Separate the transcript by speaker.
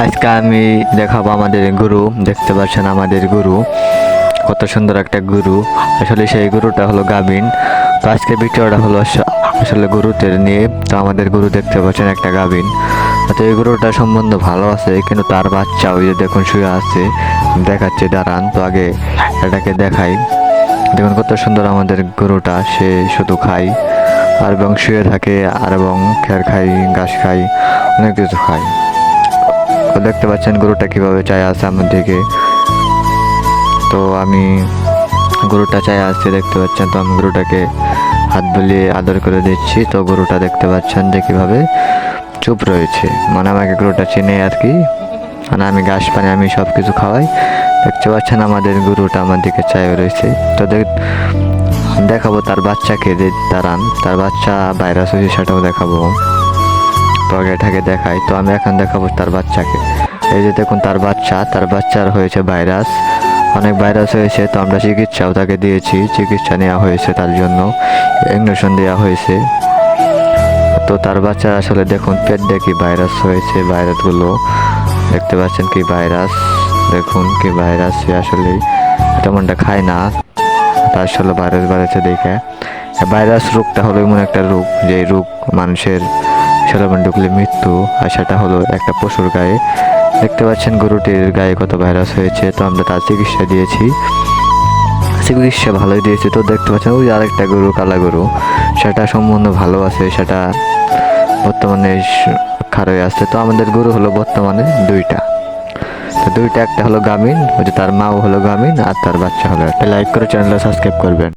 Speaker 1: আজকে আমি দেখাবো আমাদের গরু। দেখতে পাচ্ছেন আমাদের গরু, কত সুন্দর একটা গরু। আসলে সেই গরুটা হলো গাভীন। তো আজকে ভিডিওটা হলো আসলে গরুদের নিয়ে। তো আমাদের গরু দেখতে পাচ্ছেন একটা গাভীন। তো এই গরুটা সম্বন্ধ ভালো আছে, কিন্তু তার বাচ্চা ওই যে দেখুন শুয়ে আছে, দেখাচ্ছে দাঁড়ান। তো আগে এটাকে দেখাই। দেখুন কত সুন্দর আমাদের গরুটা, সে শুধু খায় আর এবং শুয়ে থাকে আর এবং খের খাই, ঘাস খাই, অনেক কিছু খায়। তো দেখতে পাচ্ছেন গরুটা কিভাবে চায় আছে আমার দিকে। তো আমি গরুটা চায় আসছে দেখতে পাচ্ছেন। তো আমি গরুটাকে হাত বুলিয়ে আদর করে দিচ্ছি। তো গরুটা দেখতে পাচ্ছেন যে কিভাবে চুপ রয়েছে, মানে আমাকে গরুটা চেনে আর কি। মানে আমি ঘাস পানি আমি সব কিছু খাওয়াই। দেখতে পাচ্ছেন আমাদের গরুটা আমার দিকে চায় রয়েছে। তো দেখাবো তার বাচ্চাকে, যে দাঁড়ান, তার বাচ্চা ভাইরাস হয়েছে সেটাও দেখাবো। তো আগে এটাকে দেখাই। তো আমি এখন দেখাবো তার বাচ্চাকে। এই যে দেখুন তার বাচ্চার হয়েছে ভাইরাস, অনেক ভাইরাস হয়েছে। তো আমরা চিকিৎসাও তাকে দিয়েছি, চিকিৎসা নেওয়া হয়েছে, তার জন্য ইঞ্জেকশন দেওয়া হয়েছে। তো তার বাচ্চা আসলে দেখুন পেট দিয়ে কি ভাইরাস হয়েছে, ভাইরাসগুলো দেখতে পাচ্ছেন কি ভাইরাস। দেখুন কি ভাইরাস, সে আসলে তেমনটা খায় না, তার আসলে ভাইরাস বাড়াচ্ছে দেখে। ভাইরাস রোগটা হলো এমন একটা রোগ, যে রোগ মানুষের শরীরে ঢুকলে মৃত্যু। আর সেটা হলো একটা পশুর গায়ে। দেখতে পাচ্ছেন গরুটির গায়ে কত ভাইরাস হয়েছে। তো আমরা তার চিকিৎসা দিয়েছি, চিকিৎসা ভালোই দিয়েছি। তো দেখতে পাচ্ছেন ওই আরেকটা গরু, কালা গরু, সেটা সম্বন্ধ ভালো আছে, সেটা বর্তমানে খারাপ আছে। তো আমাদের গরু হলো বর্তমানে দুইটা। তো দুইটা, একটা হলো গাভীন, ওই যে তার মাও হলো গাভীন, আর তার বাচ্চা হলো একটা। লাইক করে চ্যানেলটা সাবস্ক্রাইব করবেন।